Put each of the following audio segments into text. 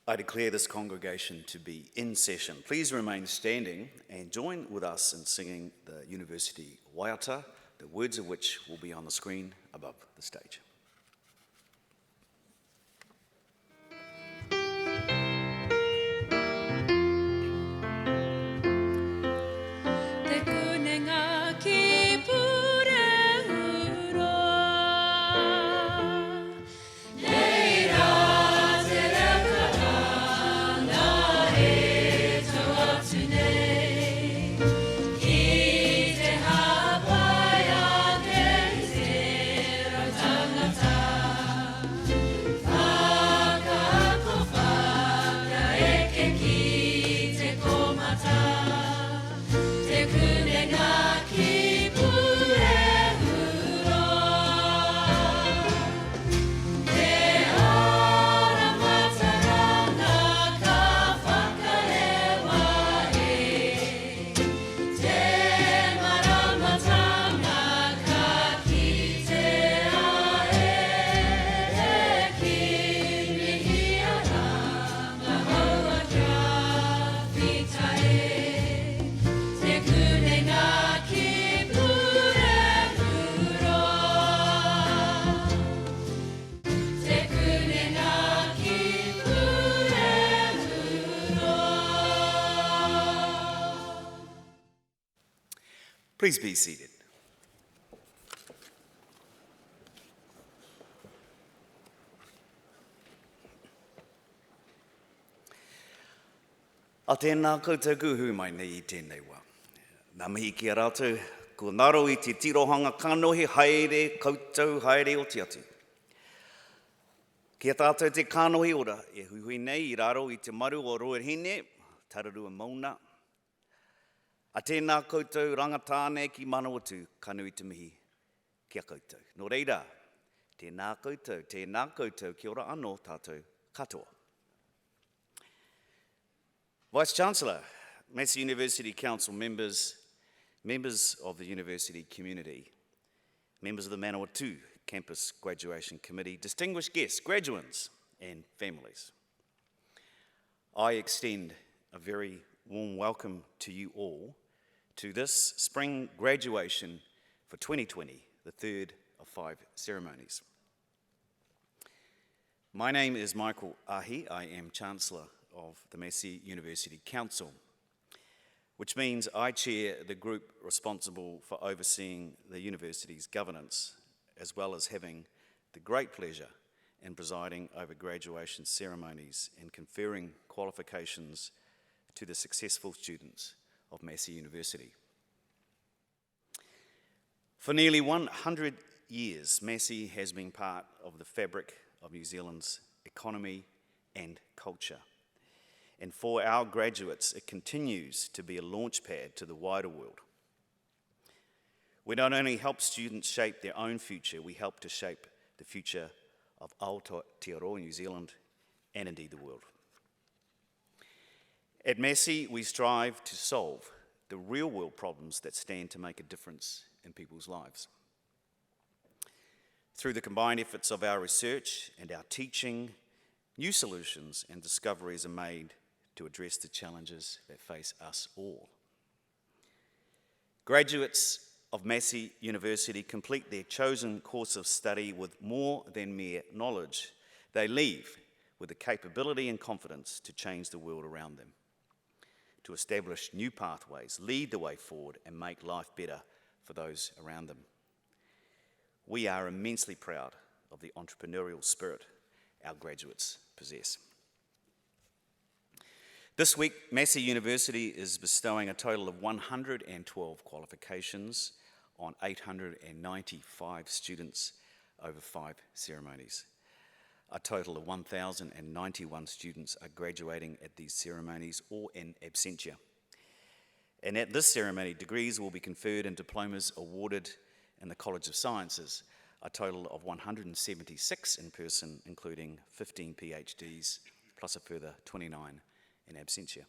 I declare this congregation to be in session. Please remain standing and join with us in singing the University Waiata, the words of which will be on the screen above the stage. Please be seated. A tēnā koutou kuhu mai nei I tēnei wā. Nā mihi ki a rātou, ko ngaro I te tirohanga kanohi haere koutou haere o te atu. Ki a tātou te kanohi ora, e huhui nei I raro I te maru o Roerhine, Tararua Mauna. A tēnā koutou rangatāne ki Manawatū, kanui te mihi, kia koutou. Nō reira, tēnā koutou, kia ora anō tātou katoa. Vice-Chancellor, Massey University Council members, members of the university community, members of the Manawatū Campus Graduation Committee, distinguished guests, graduands and families. I extend a very warm welcome to you all to this spring graduation for 2020, the third of 5 ceremonies. My name is Michael Ahi. I am Chancellor of the Massey University Council, which means I chair the group responsible for overseeing the university's governance, as well as having the great pleasure in presiding over graduation ceremonies and conferring qualifications to the successful students of Massey University. For nearly 100 years, Massey has been part of the fabric of New Zealand's economy and culture. And for our graduates, it continues to be a launchpad to the wider world. We not only help students shape their own future, we help to shape the future of Aotearoa, New Zealand, and indeed the world. At Massey, we strive to solve the real-world problems that stand to make a difference in people's lives. Through the combined efforts of our research and our teaching, new solutions and discoveries are made to address the challenges that face us all. Graduates of Massey University complete their chosen course of study with more than mere knowledge. They leave with the capability and confidence to change the world around them, to establish new pathways, lead the way forward, and make life better for those around them. We are immensely proud of the entrepreneurial spirit our graduates possess. This week, Massey University is bestowing a total of 112 qualifications on 895 students over 5 ceremonies. A total of 1,091 students are graduating at these ceremonies or in absentia. And at this ceremony, degrees will be conferred and diplomas awarded in the College of Sciences, a total of 176 in person, including 15 PhDs, plus a further 29 in absentia.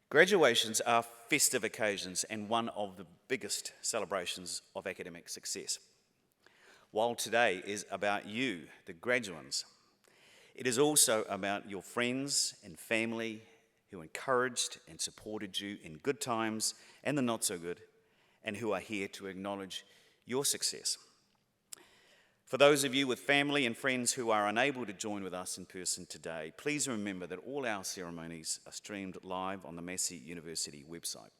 Graduations are festive occasions and one of the biggest celebrations of academic success. While today is about you, the graduands, It is also about your friends and family who encouraged and supported you in good times and the not so good, and who are here to acknowledge your success. For those of you with family and friends who are unable to join with us in person today, please remember that all our ceremonies are streamed live on the Massey University website.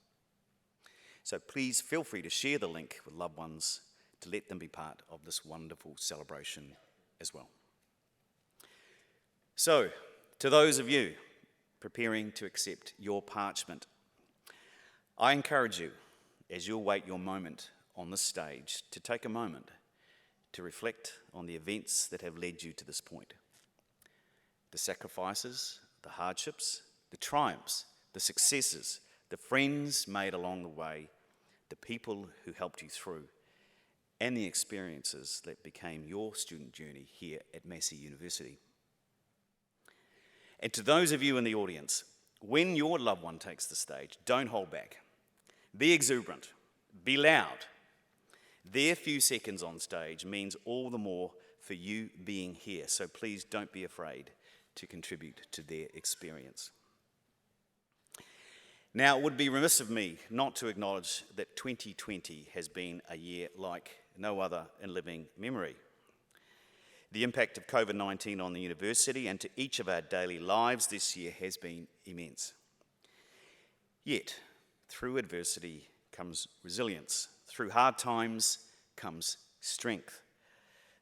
So please feel free to share the link with loved ones to let them be part of this wonderful celebration as well. So, to those of you preparing to accept your parchment, I encourage you, as you await your moment on this stage, to take a moment to reflect on the events that have led you to this point. The sacrifices, the hardships, the triumphs, the successes, the friends made along the way, the people who helped you through, and the experiences that became your student journey here at Massey University. And to those of you in the audience, when your loved one takes the stage, don't hold back. Be exuberant, be loud. Their few seconds on stage means all the more for you being here, so please don't be afraid to contribute to their experience. Now, it would be remiss of me not to acknowledge that 2020 has been a year like no other in living memory. The impact of COVID-19 on the university and to each of our daily lives this year has been immense. Yet, through adversity comes resilience. Through hard times comes strength.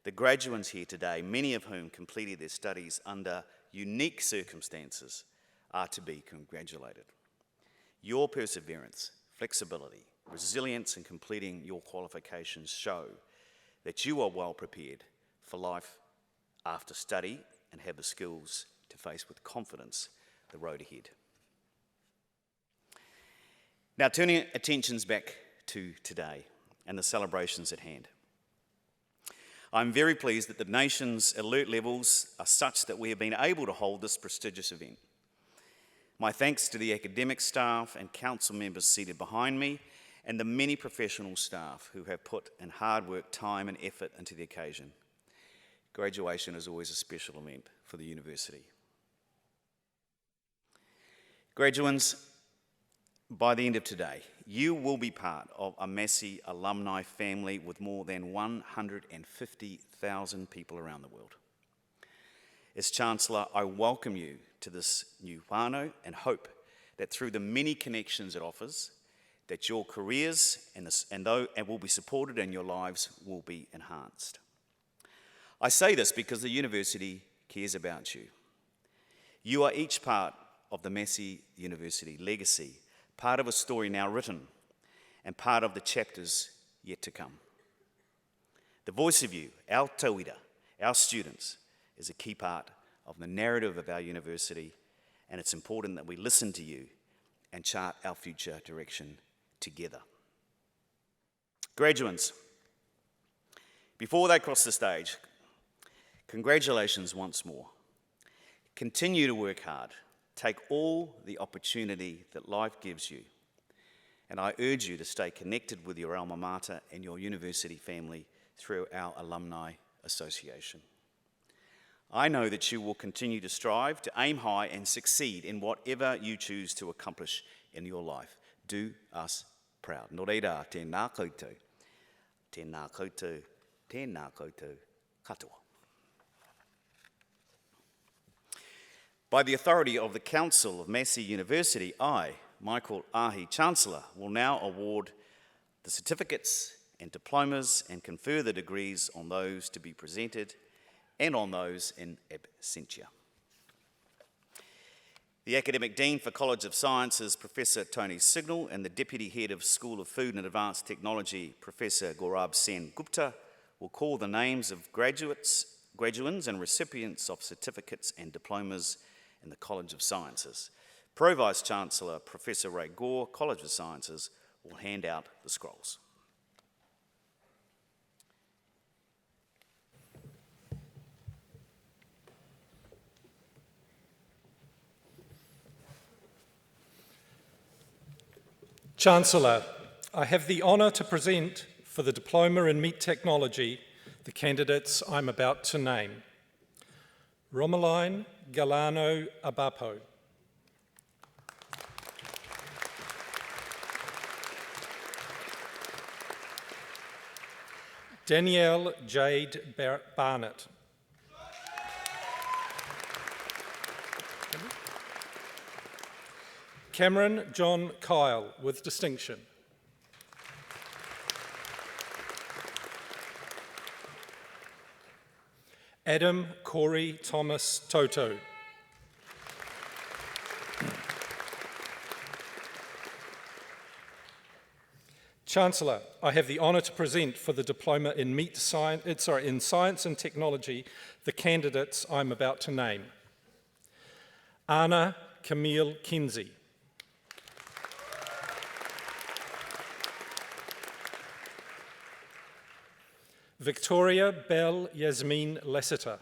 The graduates here today, many of whom completed their studies under unique circumstances, are to be congratulated. Your perseverance, flexibility, resilience in completing your qualifications show that you are well prepared for life after study and have the skills to face with confidence the road ahead. Now, turning attentions back to today and the celebrations at hand. I'm very pleased that the nation's alert levels are such that we have been able to hold this prestigious event. My thanks to the academic staff and council members seated behind me and the many professional staff who have put in hard work, time and effort into the occasion. Graduation is always a special event for the university. Graduates, by the end of today, you will be part of a Massey alumni family with more than 150,000 people around the world. As Chancellor, I welcome you to this new whānau and hope that through the many connections it offers, that your careers and will be supported and your lives will be enhanced. I say this because the university cares about you. You are each part of the Massey University legacy, part of a story now written, and part of the chapters yet to come. The voice of you, our tauira, our students, is a key part of the narrative of our university, and it's important that we listen to you and chart our future direction together. Graduates, before they cross the stage, congratulations once more. Continue to work hard. Take all the opportunity that life gives you. And I urge you to stay connected with your alma mater and your university family through our Alumni Association. I know that you will continue to strive, to aim high and succeed in whatever you choose to accomplish in your life. Do us proud. Nō reira, tēnā koutou. Tēnā koutou. Tēnā koutou. Katoa. By the authority of the Council of Massey University, I, Michael Ahi, Chancellor, will now award the certificates and diplomas and confer the degrees on those to be presented and on those in absentia. The Academic Dean for College of Sciences, Professor Tony Signal, and the Deputy Head of School of Food and Advanced Technology, Professor Gaurab Sen Gupta, will call the names of graduates and recipients of certificates and diplomas in the College of Sciences. Pro-Vice Chancellor Professor Ray Gore, College of Sciences, will hand out the scrolls. Chancellor, I have the honour to present for the Diploma in Meat Technology the candidates I'm about to name. Romeline Galano Abapo. Danielle Jade Barnett. Cameron John Kyle with distinction. Adam Corey Thomas Toto. Chancellor, I have the honour to present for the Diploma in Science and Technology the candidates I'm about to name. Anna Camille Kinsey. Victoria Bell Yasmin Lessiter.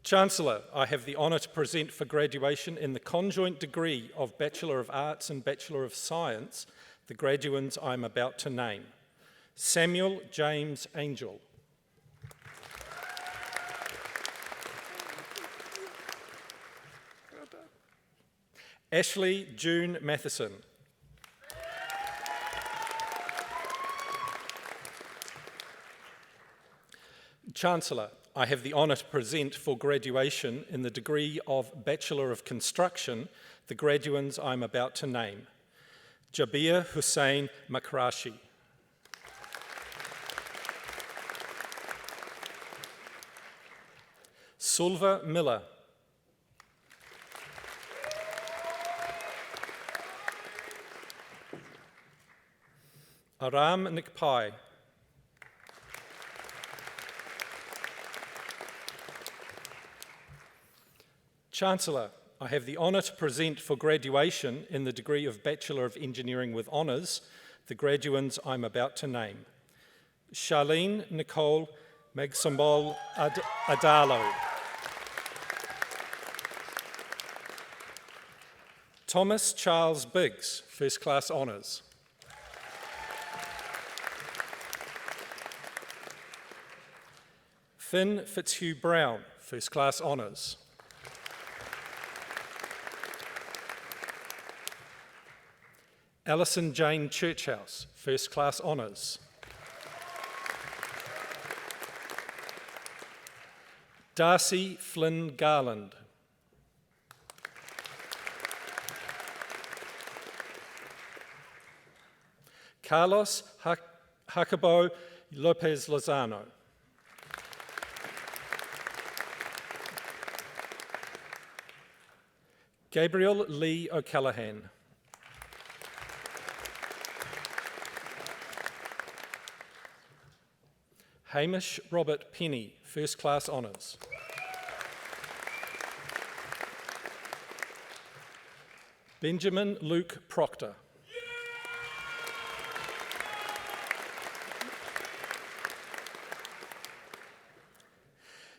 Chancellor, I have the honour to present for graduation in the conjoint degree of Bachelor of Arts and Bachelor of Science the graduands I'm about to name. Samuel James Angel. Ashley June Matheson. Chancellor, I have the honour to present for graduation in the degree of Bachelor of Construction the graduands I'm about to name. Javier Hussein Makrashi. Sulva Miller. Aram Nikpai. Chancellor, I have the honour to present for graduation in the degree of Bachelor of Engineering with Honours the graduands I'm about to name. Charlene Nicole Magsambol Adalo. Thomas Charles Biggs, First Class Honours. Finn Fitzhugh Brown, First Class Honours. Alison Jane Churchhouse, First Class Honours. Darcy Flynn Garland. Carlos Jacobo Lopez Lozano. Gabriel Lee O'Callaghan. Hamish Robert Penny, First Class Honours. Benjamin Luke Proctor.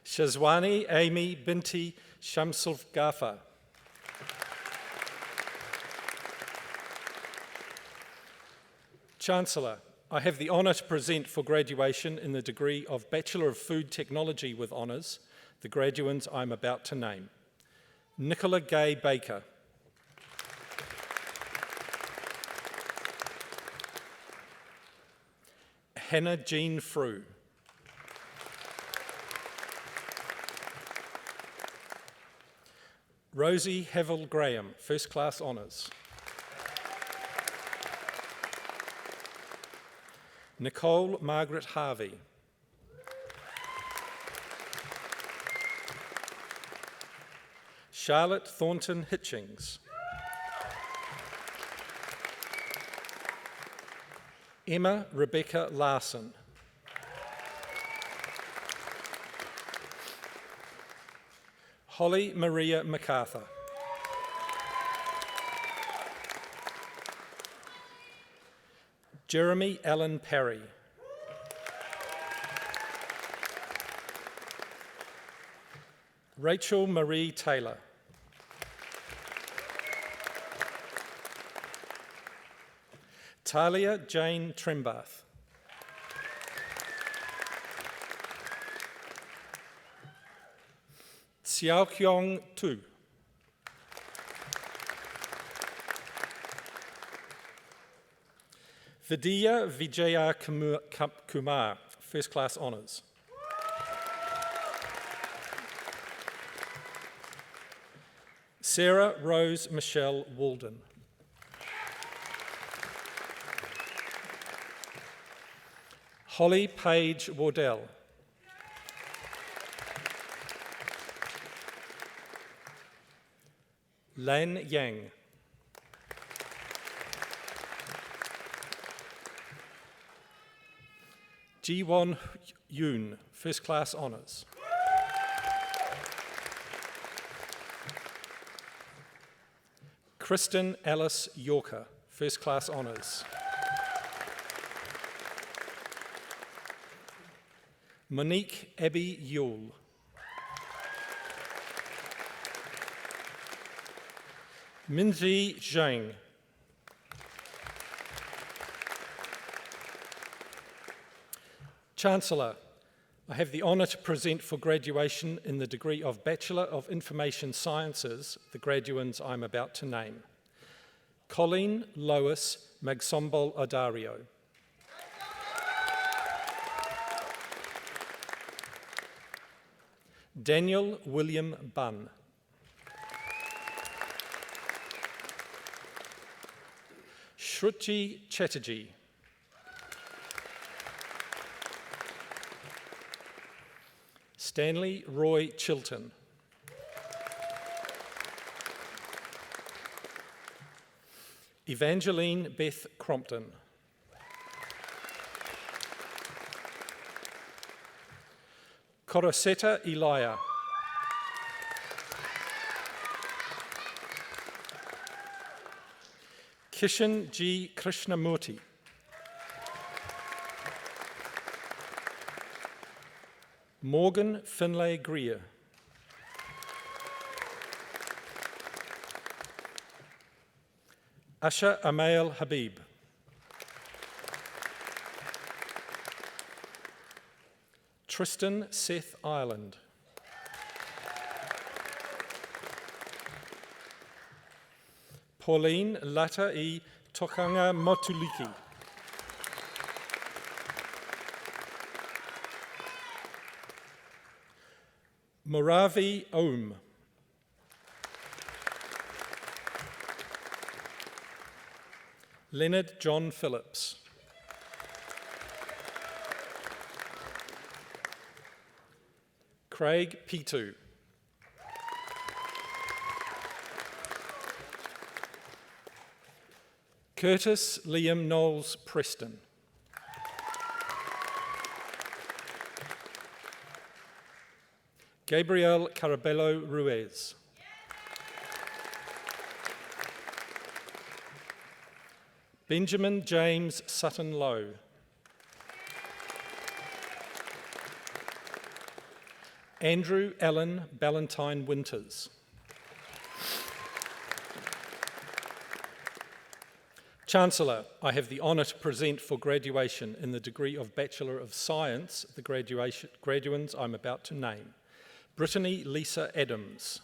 Shazwani Amy Binti Shamsul Ghaffar. Chancellor, I have the honour to present for graduation in the degree of Bachelor of Food Technology with Honours the graduands I'm about to name. Nicola Gay Baker. Hannah Jean Frew. Rosie Havel Graham, First Class Honours. Nicole Margaret Harvey. Charlotte Thornton Hitchings. Emma Rebecca Larson. Holly Maria MacArthur. Jeremy Allen Parry. Rachel Marie Taylor. Talia Jane Trembath. Siaokyong Tu. Vidya Vijaya Kumar, First Class Honours. Sarah Rose Michelle Walden. Holly Page Wardell. Lan Yang. Jiwon Yoon, First Class Honours. Kristen Alice Yorker, First Class Honours. Monique Abby Yule. Minji Zhang. Chancellor, I have the honour to present for graduation in the degree of Bachelor of Information Sciences the graduands I'm about to name. Colleen Lois Magsombol Adario. Daniel William Bunn. Shruti Chatterjee. Stanley Roy Chilton. Evangeline Beth Crompton. Koroseta Elia. Kishan G. Krishnamurti. Morgan Finlay Greer. Asha Amail Habib. Tristan Seth Ireland. Pauline Lata E. Tokanga Motuliki. Moravi Oum. Leonard John Phillips. Craig Pitu. Curtis Liam Knowles Preston. Gabriel Carabello Ruiz. Benjamin James Sutton Lowe. Andrew Allen Ballantyne Winters. Chancellor, I have the honour to present for graduation in the degree of Bachelor of Science the graduands I'm about to name. Brittany Lisa Adams.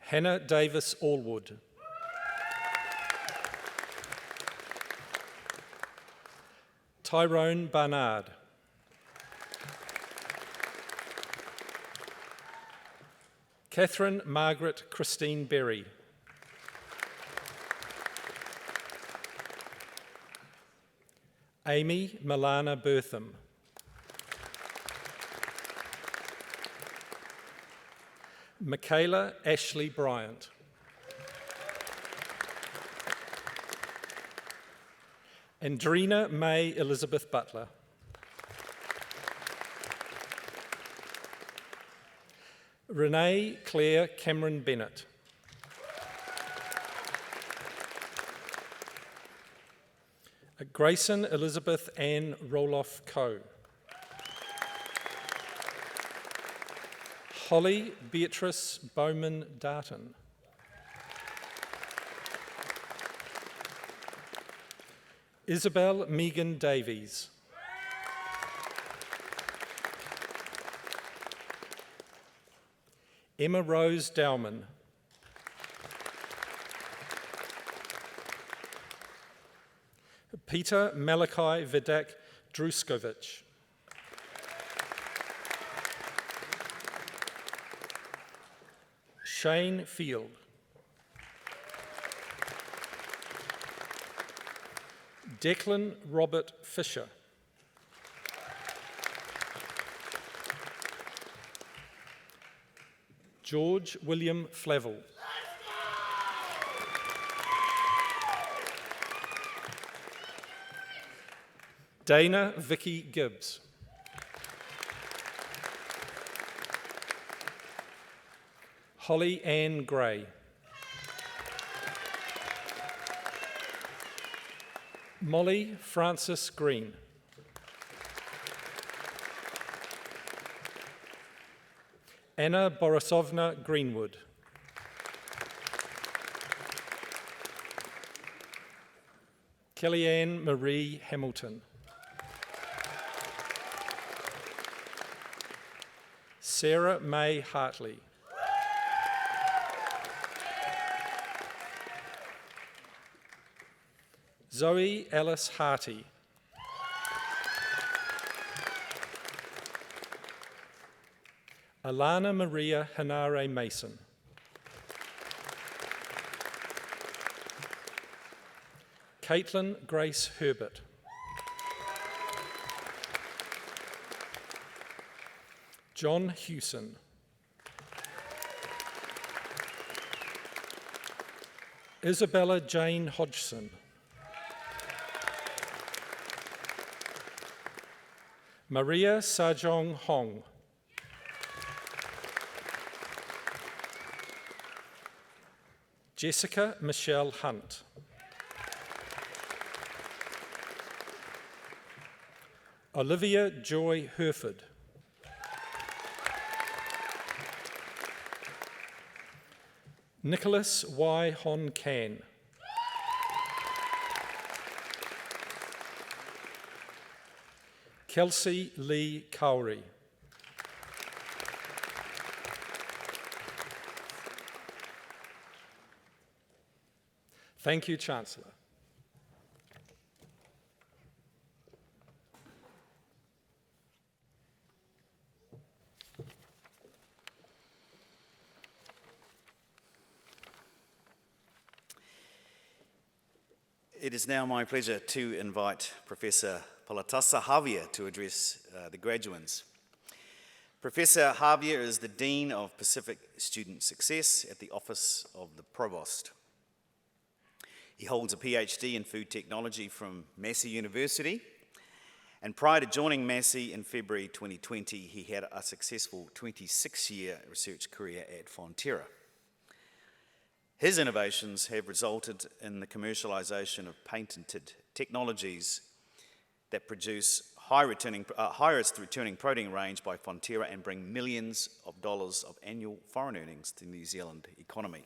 Hannah Davis Allwood. Tyrone Barnard. Catherine Margaret Christine Berry. Amy Milana Bertham. Michaela Ashley Bryant. Andrina May Elizabeth Butler. Renee Claire Cameron Bennett. Grayson Elizabeth Ann Roloff Coe. Holly Beatrice Bowman Darton. Isabel Megan Davies. Emma Rose Dowman. Peter Malachi Vidak Druskovic. Shane Field. Declan Robert Fisher. George William Flavel. Dana Vicky Gibbs. Holly Ann Gray. Molly Frances Green. Anna Borisovna Greenwood. Kellyanne Marie Hamilton. Sarah May Hartley. Zoe Alice Harty. Alana Maria Hanare Mason. Caitlin Grace Herbert. John Hewson. Isabella Jane Hodgson. Maria Sajong Hong. Jessica Michelle Hunt. Olivia Joy Herford. Nicholas Y. Hon Can. Kelsey Lee Cowrie. Thank you, Chancellor. It is now my pleasure to invite Professor Politasa Javier to address the graduands. Professor Javier is the Dean of Pacific Student Success at the Office of the Provost. He holds a PhD in food technology from Massey University, and prior to joining Massey in February 2020, he had a successful 26-year research career at Fonterra. His innovations have resulted in the commercialisation of patented technologies that produce highest returning protein range by Fonterra and bring millions of dollars of annual foreign earnings to the New Zealand economy.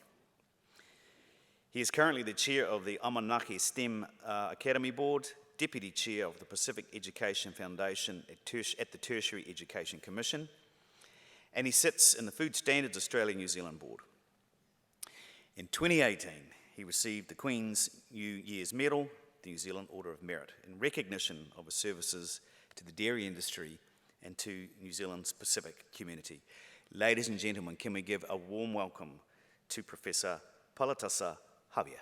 He is currently the chair of the Amanaki STEM Academy Board, deputy chair of the Pacific Education Foundation at the Tertiary Education Commission, and he sits in the Food Standards Australia New Zealand Board. In 2018, he received the Queen's New Year's Medal, the New Zealand Order of Merit, in recognition of his services to the dairy industry and to New Zealand's Pacific community. Ladies and gentlemen, can we give a warm welcome to Professor Politasa Javier.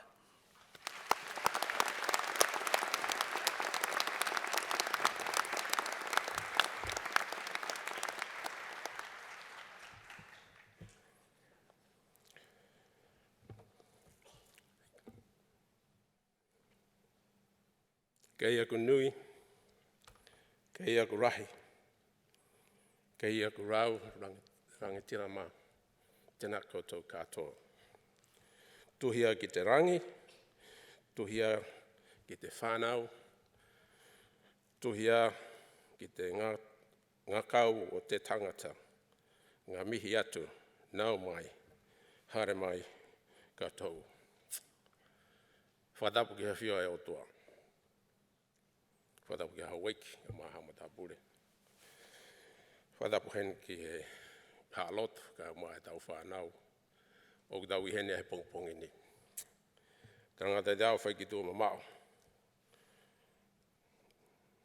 Kei aku nui, kei aku rahi, kei aku rau rangitira mā, tēnā koutou katoa. Tuhia ki te rangi, tuhia ki te whānau, tuhia ki te ngakau o te tangata, ngā mihi atu, nau mai, hare mai katoa. Whatapu ki hawhia e o toa. Whatapu ki hawaiki, e maha mata pure. Whatapu hen ki he halot ka mai tau whanau. O tau I hene he pongpongi ni. Tangata tau whai ki tō mamao.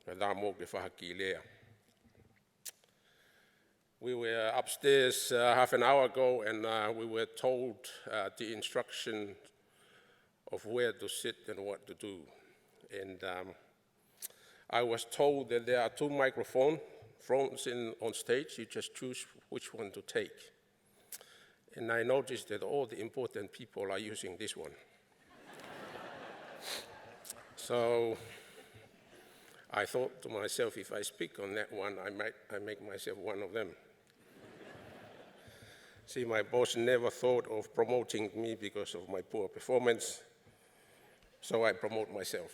Ka tā mō ke whahaki lea. We were upstairs half an hour ago and we were told the instruction of where to sit and what to do. And I was told that there are 2 microphones on stage. You just choose which one to take. And I noticed that all the important people are using this one. So I thought to myself, if I speak on that one, I make myself one of them. See, my boss never thought of promoting me because of my poor performance, so I promote myself.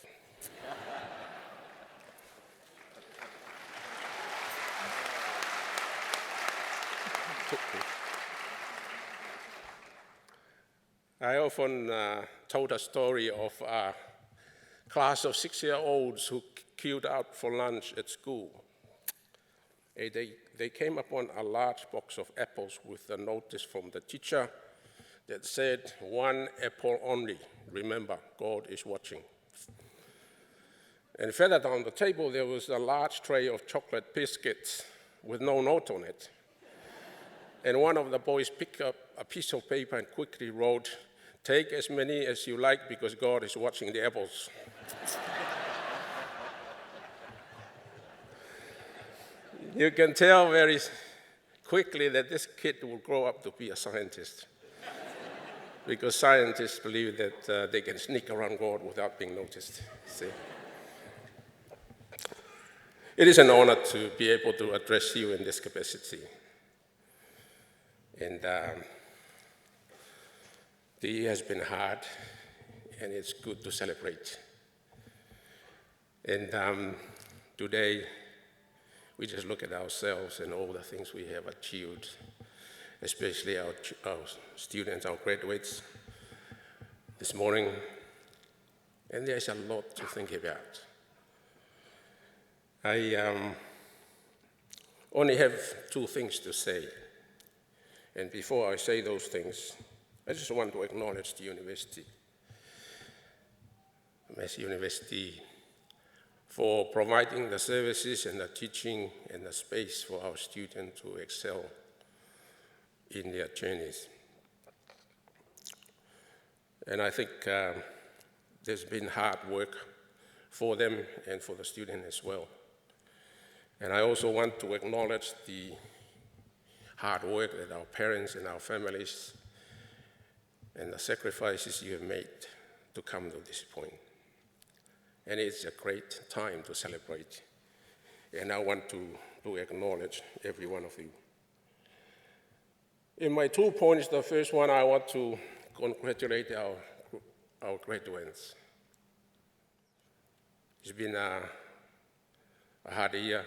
I often told a story of a class of 6-year-olds who queued out for lunch at school. They came upon a large box of apples with a notice from the teacher that said, 1 apple only. Remember, God is watching. And further down the table, there was a large tray of chocolate biscuits with no note on it. And one of the boys picked up a piece of paper and quickly wrote, "Take as many as you like because God is watching the apples." You can tell very quickly that this kid will grow up to be a scientist. Because scientists believe that they can sneak around God without being noticed. See? It is an honor to be able to address you in this capacity. And the year has been hard, and it's good to celebrate. And today, we just look at ourselves and all the things we have achieved, especially our students, our graduates this morning. And there's a lot to think about. I only have 2 things to say. And before I say those things, I just want to acknowledge the university, Massey University, for providing the services and the teaching and the space for our students to excel in their journeys. And I think there's been hard work for them and for the student as well. And I also want to acknowledge the hard work that our parents and our families and the sacrifices you have made to come to this point. And it's a great time to celebrate. And I want to acknowledge every one of you. In my 2 points, the first one, I want to congratulate our graduates. It's been a hard year,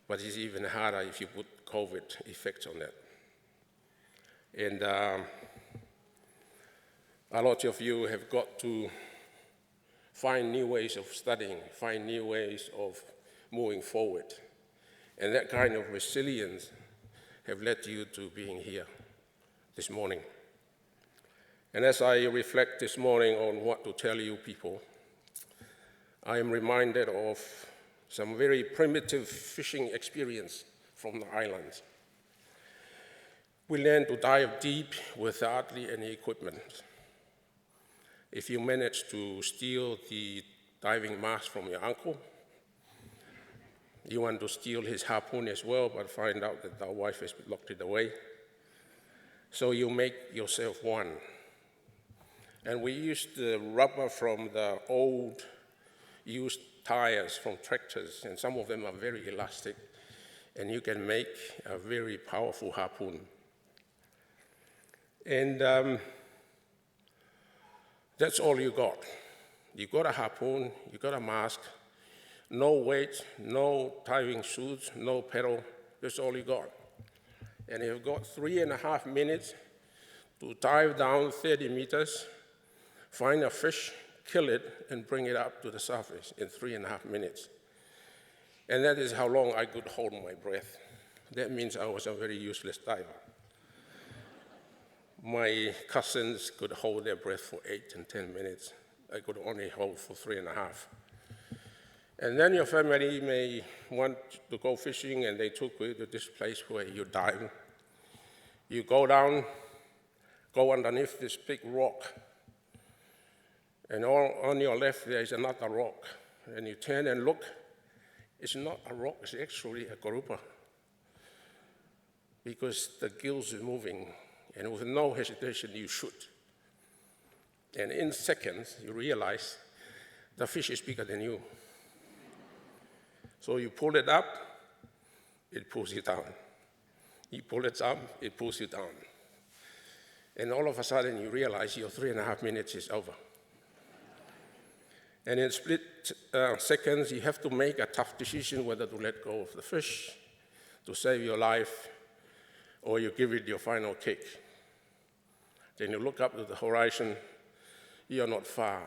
but it's even harder if you put COVID effects on that. And a lot of you have got to find new ways of studying, find new ways of moving forward. And that kind of resilience have led you to being here this morning. And as I reflect this morning on what to tell you people, I am reminded of some very primitive fishing experience from the islands. We learned to dive deep with hardly any equipment. If you manage to steal the diving mask from your uncle, you want to steal his harpoon as well, but find out that the wife has locked it away. So you make yourself one. And we used the rubber from the old used tires from tractors, and some of them are very elastic, and you can make a very powerful harpoon. And that's all you got. You got a harpoon, you got a mask, no weight, no diving suits, no pedal, that's all you got. And you've got 3.5 minutes to dive down 30 meters, find a fish, kill it, and bring it up to the surface in 3.5 minutes. And that is how long I could hold my breath That means I was a very useless diver. My cousins could hold their breath for 8 and 10 minutes. I could only hold for 3.5. And then your family may want to go fishing, and they took you to this place where you dive. You go down, go underneath this big rock, and on your left there is another rock. And you turn and look, it's not a rock, it's actually a grouper, because the gills are moving, and with no hesitation you shoot. And in seconds you realize the fish is bigger than you. So you pull it up, it pulls you down. You pull it up, it pulls you down. And all of a sudden you realize your 3.5 minutes is over. And in split seconds, you have to make a tough decision whether to let go of the fish to save your life, or you give it your final kick. Then you look up to the horizon, you're not far.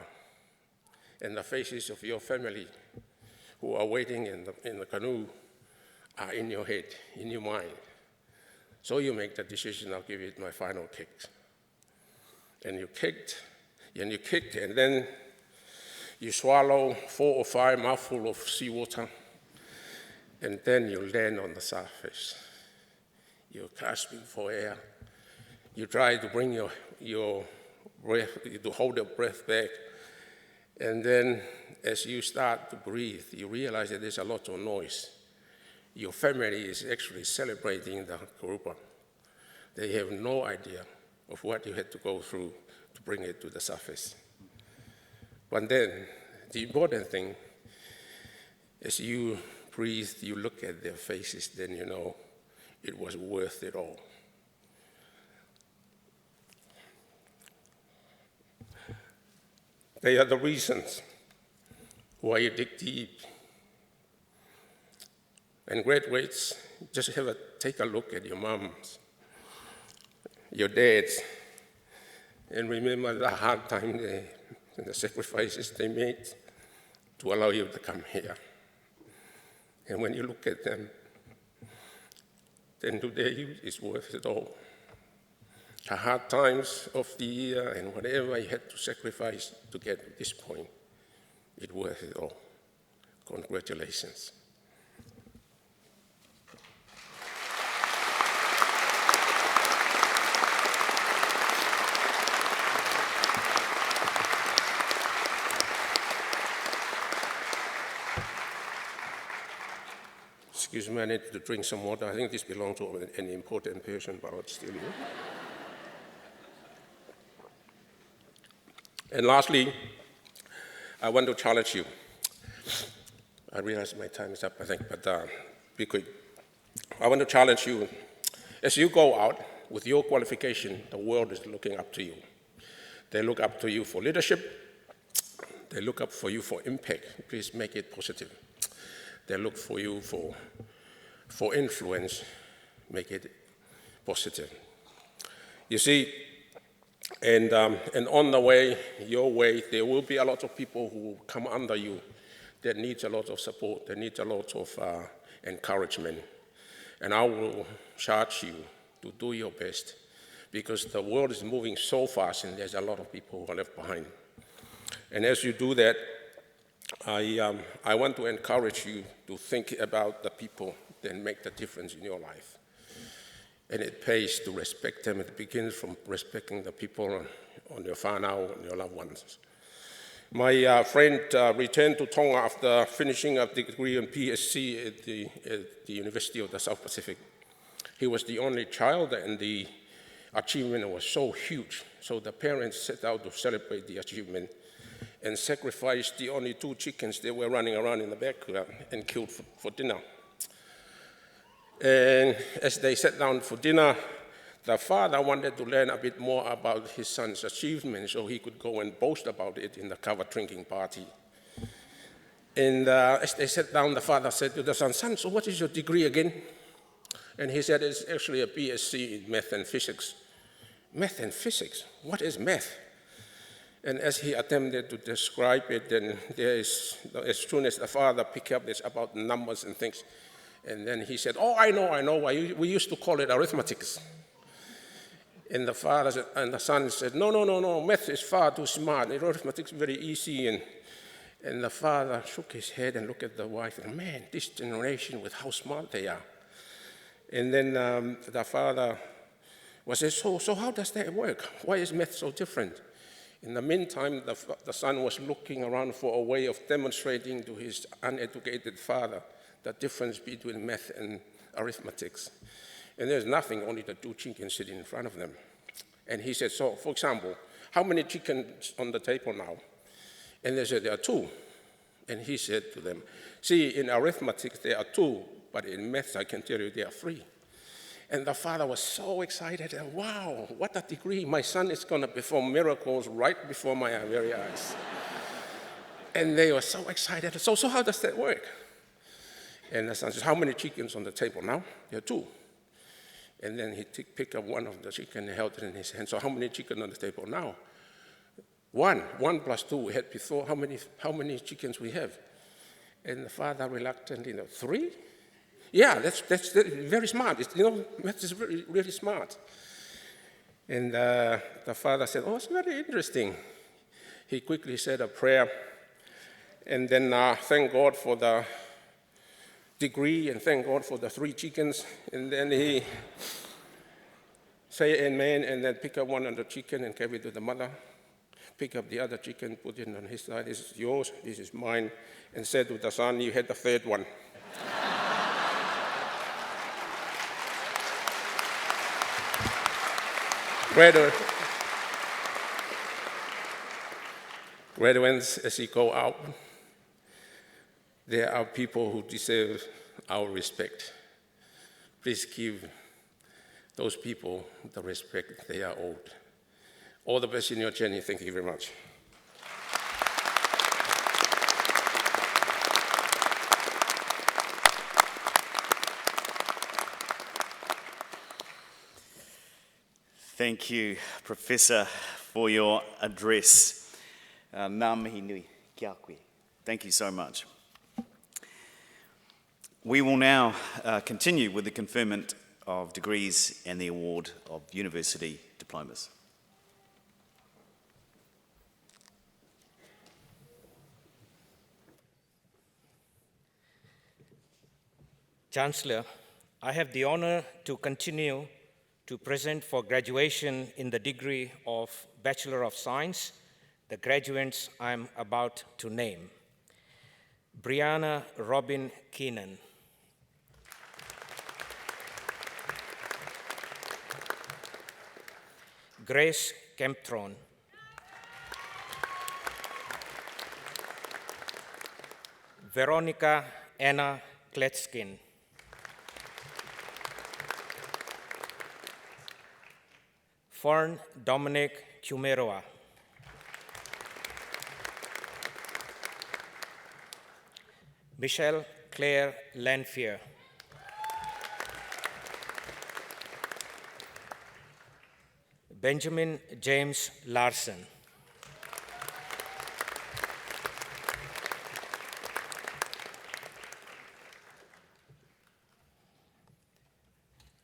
And the faces of your family who are waiting in the canoe are in your head, in your mind. So you make the decision, I'll give it my final kick. And you kicked, and then you swallow 4 or 5 mouthfuls of seawater, and then you land on the surface. You're gasping for air. You try to bring your breath, to hold your breath back, and then as you start to breathe, you realize that there's a lot of noise. Your family is actually celebrating the grouper. They have no idea of what you had to go through to bring it to the surface. But then, the important thing, as you breathe, you look at their faces, then you know it was worth it all. They are the reasons why you dig deep. And graduates, just take a look at your moms, your dads, and remember the hard time and the sacrifices they made to allow you to come here. And when you look at them, then today is worth it all. The hard times of the year and whatever you had to sacrifice to get to this point, it's worth it all. Congratulations. Excuse me, I need to drink some water. I think this belongs to an important person, but it's still here. And lastly, I want to challenge you. I realize my time is up, I think, but be quick. I want to challenge you. As you go out with your qualification, the world is looking up to you. They look up to you for leadership. They look up for you for impact. Please make it positive. They look for you for influence. Make it positive. You see, and on the way, your way, there will be a lot of people who will come under you that needs a lot of support, that needs a lot of encouragement. And I will charge you to do your best, because the world is moving so fast and there's a lot of people who are left behind. And as you do that, I want to encourage you to think about the people that make the difference in your life. And it pays to respect them. It begins from respecting the people on your whānau and your loved ones. My friend returned to Tonga after finishing a degree in PSC at the University of the South Pacific. He was the only child, and the achievement was so huge. So the parents set out to celebrate the achievement and sacrificed the only 2 chickens that were running around in the backyard and killed for dinner. And as they sat down for dinner, the father wanted to learn a bit more about his son's achievement so he could go and boast about it in the covered drinking party. And as they sat down, the father said to the son, "Son, so what is your degree again?" And he said, "It's actually a BSc in math and physics." Math and physics? What is math? And as he attempted to describe it, then as soon as the father picked up this about numbers and things, And then he said, oh, I know. We used to call it arithmetics. And the father said, and the son said, no, math is far too smart. Arithmetic is very easy. And the father shook his head and looked at the wife and, man, this generation with how smart they are. And then the father was said, so how does that work? Why is math so different? In the meantime, the son was looking around for a way of demonstrating to his uneducated father the difference between math and arithmetics. And there's nothing, only the two chickens sitting in front of them. And he said, so, for example, how many chickens on the table now? And they said, there are 2. And he said to them, see, in arithmetic there are 2, but in math I can tell you there are 3. And the father was so excited, and wow, what a degree. My son is going to perform miracles right before my very eyes. And they were so excited. So how does that work? And the son says, how many chickens on the table now? There are 2. And then he picked up one of the chickens and held it in his hand. So how many chickens on the table now? 1. 1 plus 2 we had before. How many chickens we have? And the father reluctantly, 3? Yeah, that's very smart. Math is really, really smart. And the father said, oh, it's very interesting. He quickly said a prayer, and then thank God for the degree, and thank God for the 3 chickens. And then he say amen, and then pick up one of the chicken and carry it to the mother. Pick up the other chicken, put it on his side. This is yours, this is mine. And said to the son, you had the 3rd one. Graduates, as you go out, there are people who deserve our respect. Please give those people the respect they are owed. All the best in your journey. Thank you very much. Thank you, Professor, for your address. Ngā mihi nui kia koe. Thank you so much. We will now continue with the conferment of degrees and the award of university diplomas. Chancellor, I have the honor to continue to present for graduation in the degree of Bachelor of Science the graduates I'm about to name. Brianna Robin Keenan. Grace Kempthorne. Veronica Anna Kletskin. Fern Dominic Kumeroa. Michelle Claire Lanfear. Benjamin James Larson.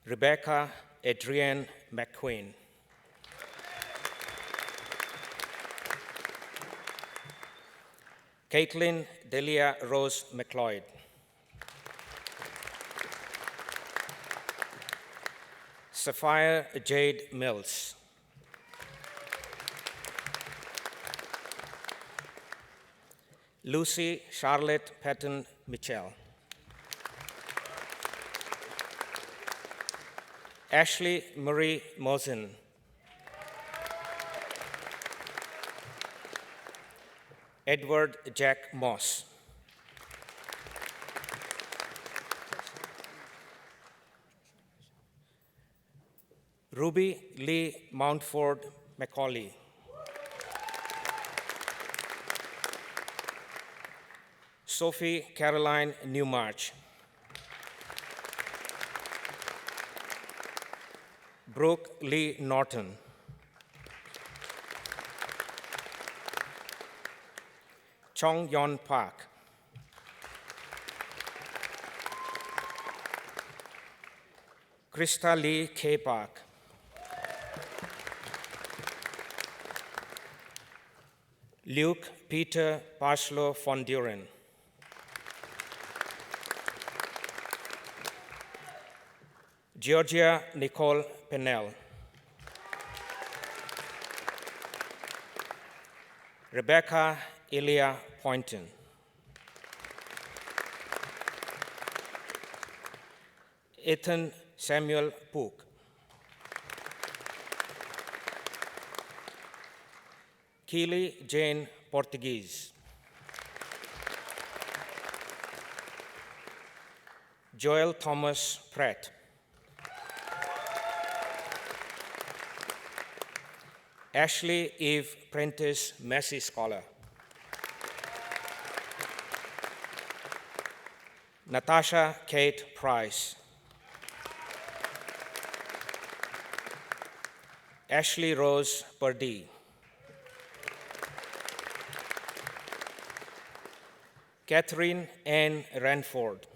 Rebecca Adrienne McQueen. Caitlin Delia Rose McLeod. Sapphire Jade Mills. Lucy Charlotte Patton Mitchell. Ashley Marie Mosin. Edward Jack Moss. Ruby Lee Mountford Macaulay. Sophie Caroline Newmarch. Brooke Lee Norton. Chong Yon Park. Krista Lee K. Park. Luke Peter Parslow von Duren. Georgia Nicole Pennell. Rebecca Elia Poynton. Ethan Samuel Pook. Keely Jane Portuguese. Joel Thomas Pratt. Ashley Eve Prentice Massey Scholar. Natasha Kate Price. Ashley Rose Purdie. Catherine Ann Ranford.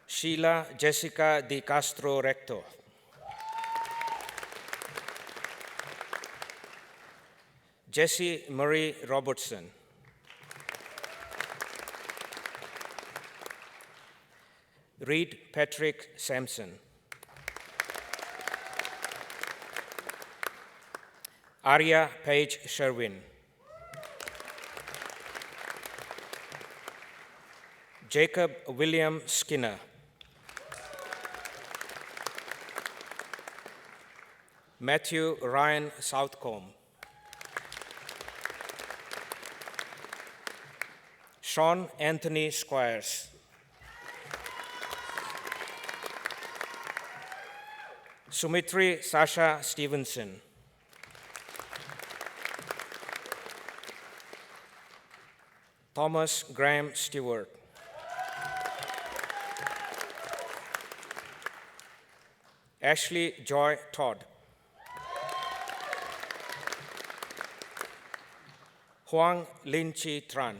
Sheila Jessica Di Castro Recto. Jessie Marie Robertson. Reed Patrick Sampson. Arya Paige Sherwin. Jacob William Skinner. Matthew Ryan Southcombe. Sean Anthony Squires. Sumitri Sasha Stevenson. Thomas Graham Stewart. Ashley Joy Todd. Huang Lin Chi Tran.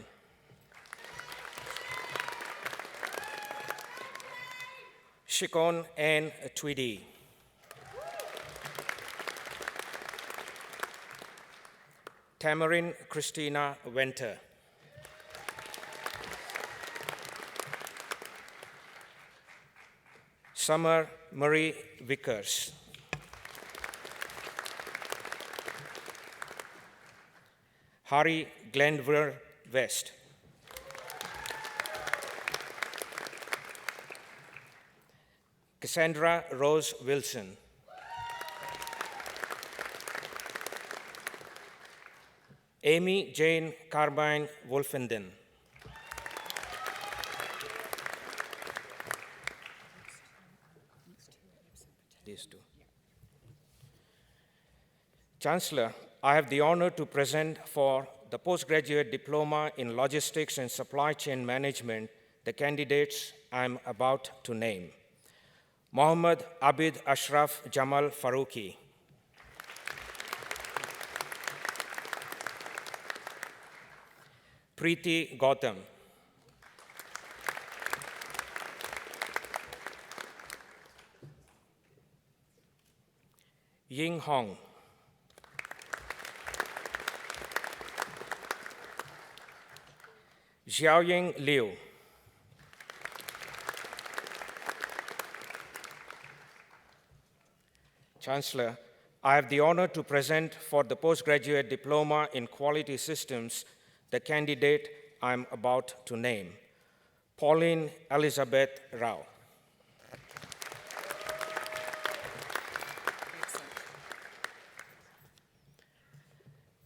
Shikon Ann Tweedy. Tamarin Christina Venter. Summer Marie Vickers. Harry Glenver West. Cassandra Rose Wilson. Amy Jane Carbine Wolfenden. These two. Chancellor, I have the honor to present for the postgraduate diploma in logistics and supply chain management the candidates I'm about to name. Mohammad Abid Ashraf Jamal Faruqi. Preeti Gautam. Ying Hong. Xiaoying Liu. Chancellor, I have the honor to present for the postgraduate diploma in quality systems the candidate I'm about to name, Pauline Elizabeth Rao.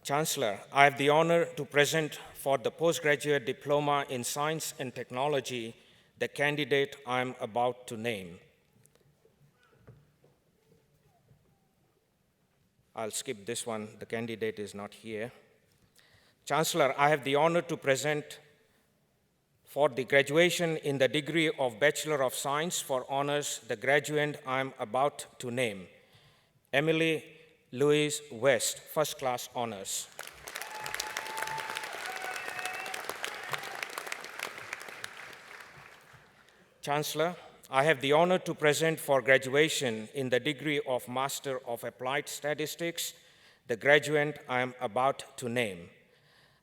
Chancellor, I have the honor to present for the postgraduate diploma in science and technology the candidate I'm about to name. I'll skip this one, the candidate is not here. Chancellor, I have the honor to present for the graduation in the degree of Bachelor of Science for honors the graduate I'm about to name, Emily Louise West, first class honors. Chancellor, I have the honor to present for graduation in the degree of Master of Applied Statistics the graduate I am about to name,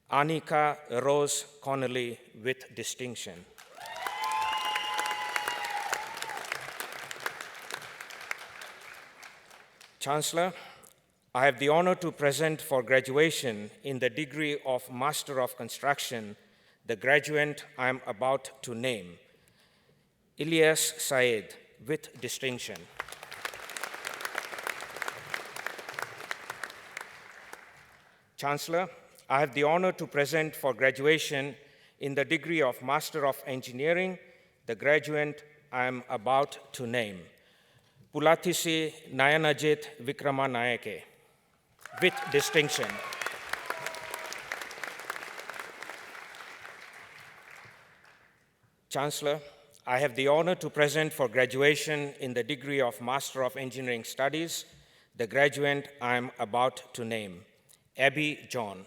Anika Rose Connolly with distinction. Chancellor, I have the honor to present for graduation in the degree of Master of Construction the graduate I am about to name, Ilyas Saeed with distinction. Chancellor, I have the honor to present for graduation in the degree of Master of Engineering the graduate I am about to name, Pulatisi Nayanajit Vikramanayake with distinction. Chancellor, I have the honor to present for graduation in the degree of Master of Engineering Studies the graduate I am about to name, Abby John.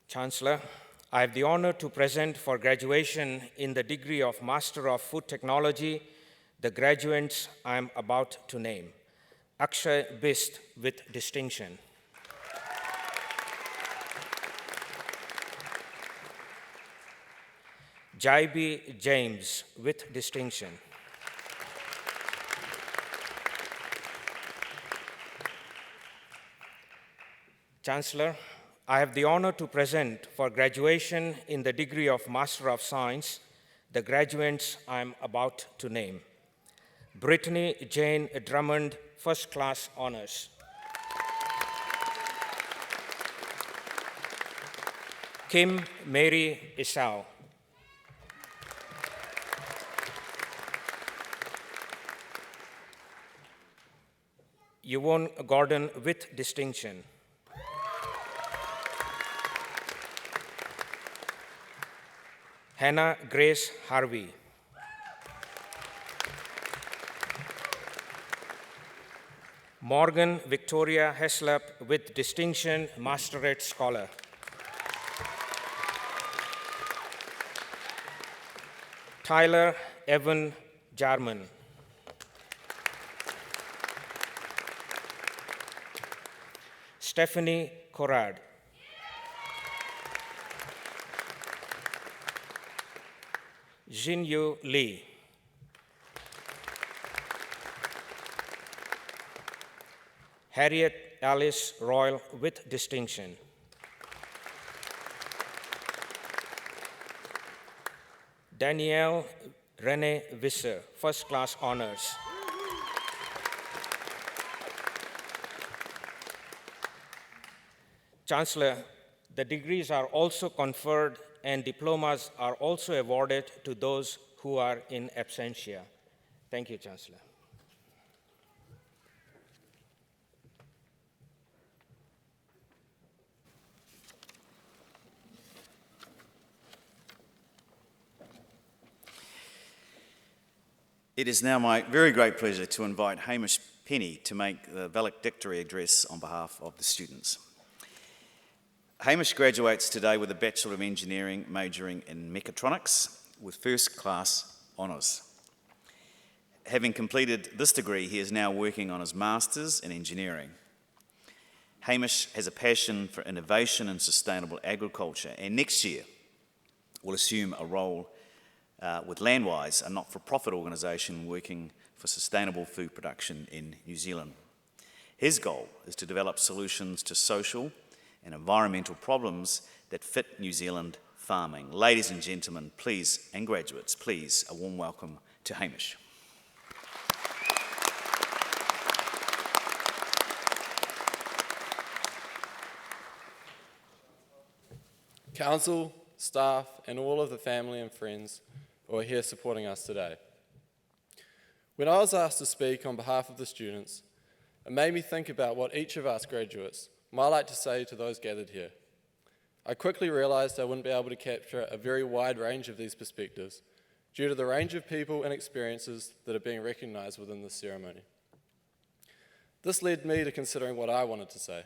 Chancellor, I have the honor to present for graduation in the degree of Master of Food Technology the graduates I am about to name, Akshay Bist with distinction. Jaibi James with distinction. Chancellor, I have the honor to present for graduation in the degree of Master of Science the graduates I am about to name, Brittany Jane Drummond, First Class Honors. Kim Mary Isau. Yvonne Gordon with distinction. Hannah Grace Harvey. Morgan Victoria Heslop with distinction, Masterate Scholar. Tyler Evan Jarman. Stephanie Corrad. Jinyu Lee. Harriet Alice Royal with distinction. Danielle Renee Visser, First Class Honors. Chancellor, the degrees are also conferred and diplomas are also awarded to those who are in absentia. Thank you, Chancellor. It is now my very great pleasure to invite Hamish Penny to make the valedictory address on behalf of the students. Hamish graduates today with a Bachelor of Engineering majoring in Mechatronics with first class honours. Having completed this degree, he is now working on his Masters in Engineering. Hamish has a passion for innovation and sustainable agriculture, and next year will assume a role with Landwise, a not-for-profit organisation working for sustainable food production in New Zealand. His goal is to develop solutions to social and environmental problems that fit New Zealand farming. Ladies and gentlemen, please, and graduates, please, a warm welcome to Hamish. Council, staff, and all of the family and friends who are here supporting us today. When I was asked to speak on behalf of the students, it made me think about what each of us graduates might like to say to those gathered here. I quickly realised I wouldn't be able to capture a very wide range of these perspectives due to the range of people and experiences that are being recognised within this ceremony. This led me to considering what I wanted to say.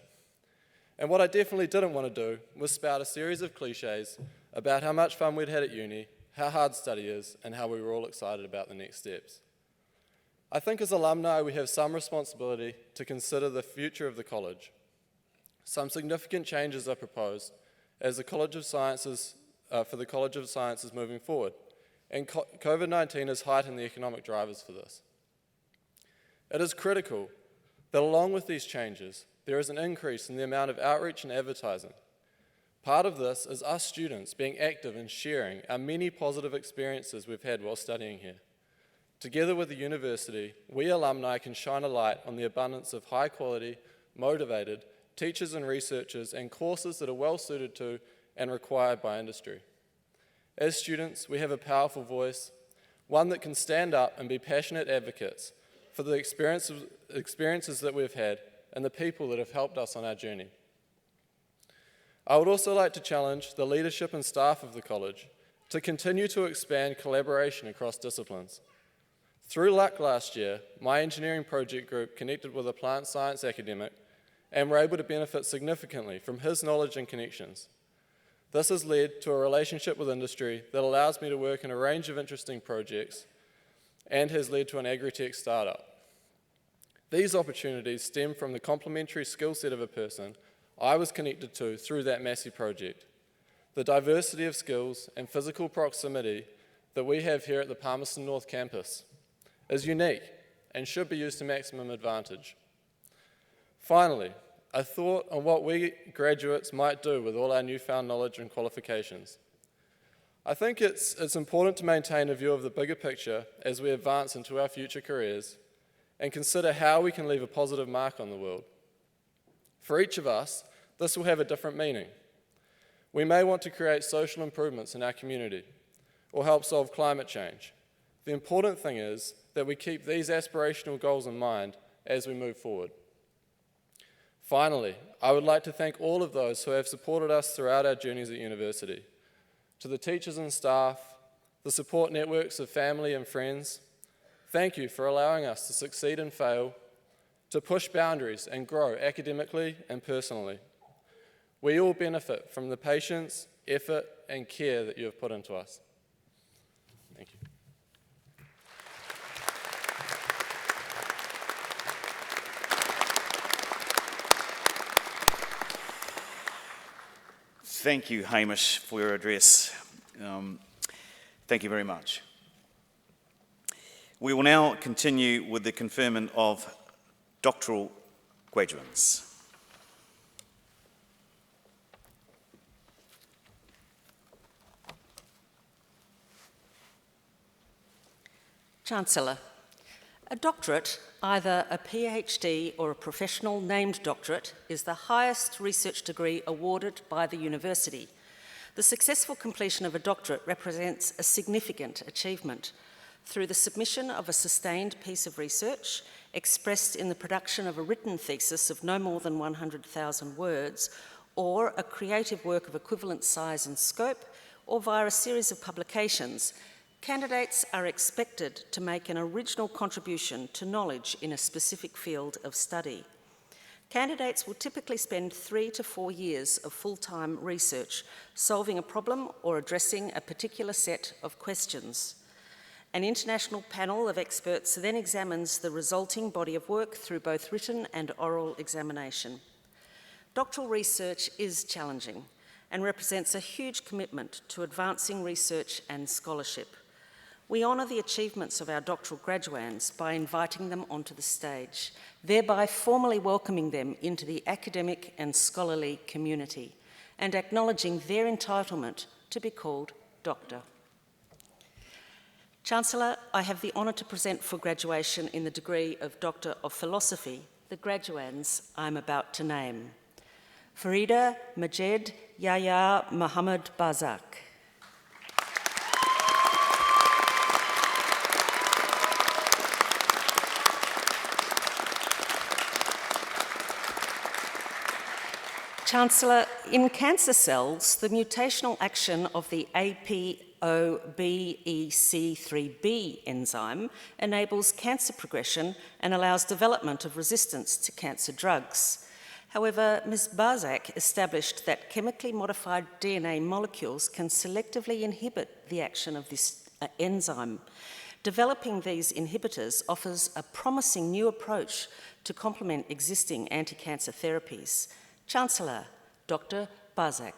And what I definitely didn't want to do was spout a series of cliches about how much fun we'd had at uni, how hard study is, and how we were all excited about the next steps. I think as alumni we have some responsibility to consider the future of the college. Some significant changes are proposed as the College of Sciences, for the College of Sciences moving forward, and COVID-19 has heightened the economic drivers for this. It is critical that along with these changes, there is an increase in the amount of outreach and advertising. Part of this is us students being active and sharing our many positive experiences we've had while studying here. Together with the university, we alumni can shine a light on the abundance of high quality, motivated teachers and researchers and courses that are well suited to and required by industry. As students, we have a powerful voice, one that can stand up and be passionate advocates for the experiences that we've had and the people that have helped us on our journey. I would also like to challenge the leadership and staff of the college to continue to expand collaboration across disciplines. Through luck last year, my engineering project group connected with a plant science academic and were able to benefit significantly from his knowledge and connections. This has led to a relationship with industry that allows me to work in a range of interesting projects and has led to an agri-tech startup. These opportunities stem from the complementary skill set of a person I was connected to through that Massey project. The diversity of skills and physical proximity that we have here at the Palmerston North campus is unique and should be used to maximum advantage. Finally, a thought on what we graduates might do with all our newfound knowledge and qualifications. I think it's important to maintain a view of the bigger picture as we advance into our future careers and consider how we can leave a positive mark on the world. For each of us, this will have a different meaning. We may want to create social improvements in our community or help solve climate change. The important thing is that we keep these aspirational goals in mind as we move forward. Finally, I would like to thank all of those who have supported us throughout our journeys at university. To the teachers and staff, the support networks of family and friends, thank you for allowing us to succeed and fail, to push boundaries and grow academically and personally. We all benefit from the patience, effort, and care that you have put into us. Thank you. Thank you, Hamish, for your address. Thank you very much. We will now continue with the conferment of doctoral graduates. Chancellor, a doctorate, either a PhD or a professional named doctorate, is the highest research degree awarded by the university. The successful completion of a doctorate represents a significant achievement through the submission of a sustained piece of research expressed in the production of a written thesis of no more than 100,000 words, or a creative work of equivalent size and scope, or via a series of publications. Candidates are expected to make an original contribution to knowledge in a specific field of study. Candidates will typically spend 3 to 4 years of full-time research solving a problem or addressing a particular set of questions. An international panel of experts then examines the resulting body of work through both written and oral examination. Doctoral research is challenging and represents a huge commitment to advancing research and scholarship. We honour the achievements of our doctoral graduands by inviting them onto the stage, thereby formally welcoming them into the academic and scholarly community and acknowledging their entitlement to be called doctor. Chancellor, I have the honour to present for graduation in the degree of Doctor of Philosophy the graduands I'm about to name. Farida Majed Yahya Muhammad Barzak. Chancellor, in cancer cells, the mutational action of the ApoBEC3B enzyme enables cancer progression and allows development of resistance to cancer drugs. However, Ms. Barzak established that chemically modified DNA molecules can selectively inhibit the action of this enzyme. Developing these inhibitors offers a promising new approach to complement existing anti-cancer therapies. Chancellor, Dr. Barzak.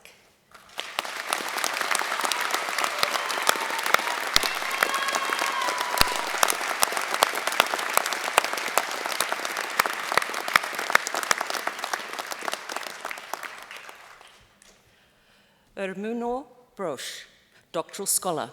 Ermuno Brosh, doctoral scholar.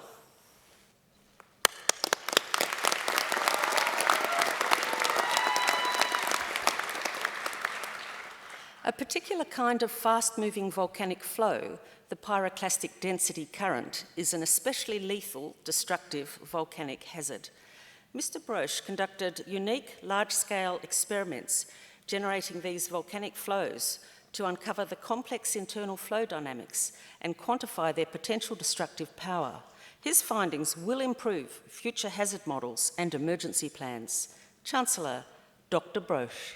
A particular kind of fast-moving volcanic flow, the pyroclastic density current, is an especially lethal, destructive volcanic hazard. Mr. Brosh conducted unique, large-scale experiments generating these volcanic flows to uncover the complex internal flow dynamics and quantify their potential destructive power. His findings will improve future hazard models and emergency plans. Chancellor, Dr. Brosh.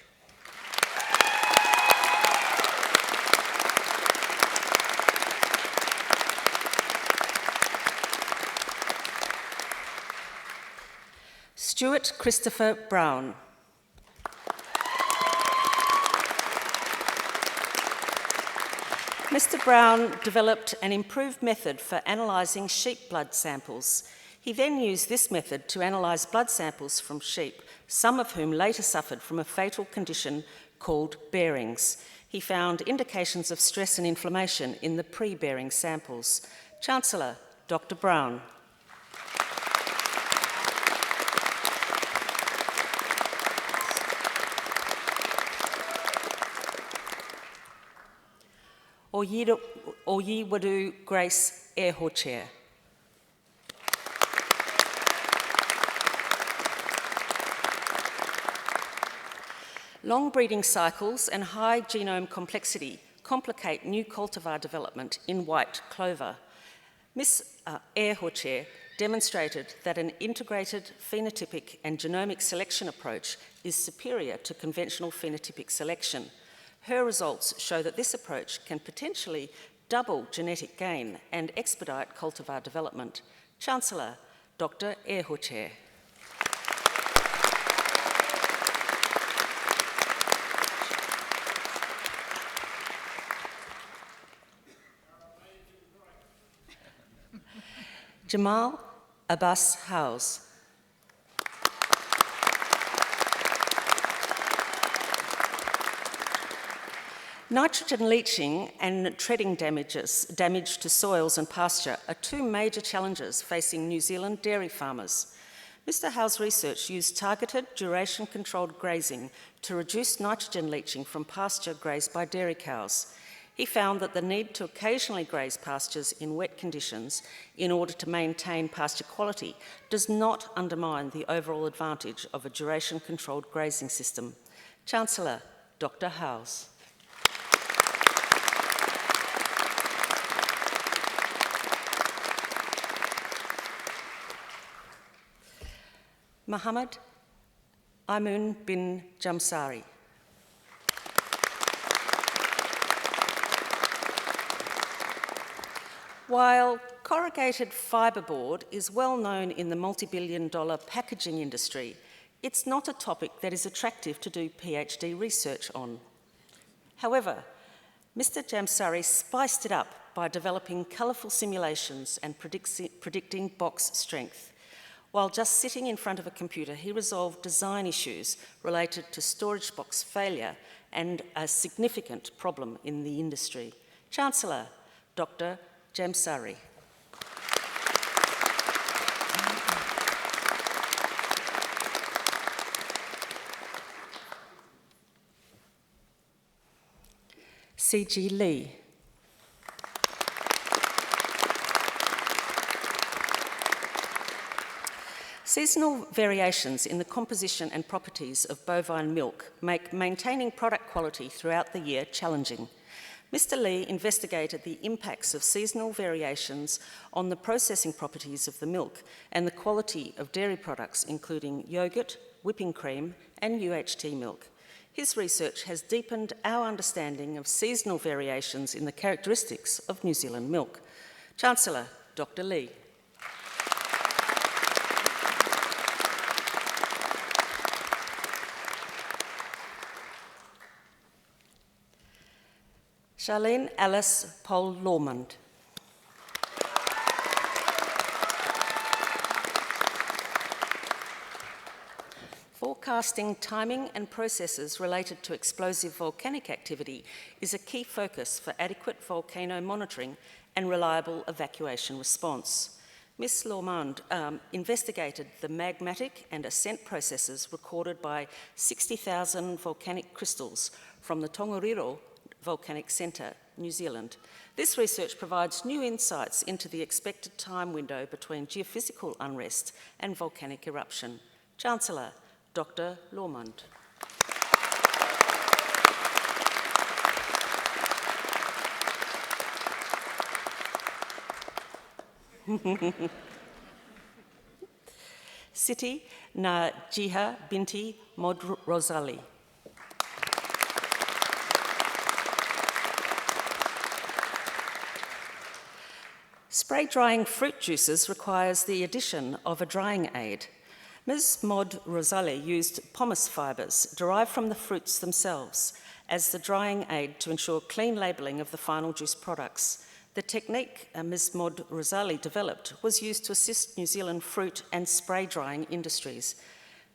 Stuart Christopher Brown. Mr. Brown developed an improved method for analysing sheep blood samples. He then used this method to analyse blood samples from sheep, some of whom later suffered from a fatal condition called bearings. He found indications of stress and inflammation in the pre-bearing samples. Chancellor, Dr. Brown. Oyiwadu Grace Air Chair. Long breeding cycles and high genome complexity complicate new cultivar development in white clover. Ms. Chair demonstrated that an integrated phenotypic and genomic selection approach is superior to conventional phenotypic selection. Her results show that this approach can potentially double genetic gain and expedite cultivar development. Chancellor, Dr. Chair. Jamal Abbas Howes. Nitrogen leaching and treading damage to soils and pasture are two major challenges facing New Zealand dairy farmers. Mr. Howe's research used targeted, duration-controlled grazing to reduce nitrogen leaching from pasture grazed by dairy cows. He found that the need to occasionally graze pastures in wet conditions in order to maintain pasture quality does not undermine the overall advantage of a duration-controlled grazing system. Chancellor, Dr. Howes. Muhammad Aimun bin Jamsari. While corrugated fibreboard is well known in the multi-billion-dollar packaging industry, it's not a topic that is attractive to do PhD research on. However, Mr. Jamsari spiced it up by developing colourful simulations and predicting box strength. While just sitting in front of a computer, he resolved design issues related to storage box failure and a significant problem in the industry. Chancellor, Dr. Jamsari. C.G. Lee. Seasonal variations in the composition and properties of bovine milk make maintaining product quality throughout the year challenging. Mr. Lee investigated the impacts of seasonal variations on the processing properties of the milk and the quality of dairy products, including yoghurt, whipping cream, and UHT milk. His research has deepened our understanding of seasonal variations in the characteristics of New Zealand milk. Chancellor, Dr. Lee. Charlene Alice Paul-Lormond. Forecasting timing and processes related to explosive volcanic activity is a key focus for adequate volcano monitoring and reliable evacuation response. Ms. Lormond investigated the magmatic and ascent processes recorded by 60,000 volcanic crystals from the Tongariro Volcanic Centre, New Zealand. This research provides new insights into the expected time window between geophysical unrest and volcanic eruption. Chancellor, Dr. Lormond. Siti Najiha Binti Mod Rosali. Spray drying fruit juices requires the addition of a drying aid. Ms. Mod Rosali used pomace fibres derived from the fruits themselves as the drying aid to ensure clean labelling of the final juice products. The technique Ms. Mod Rosali developed was used to assist New Zealand fruit and spray drying industries.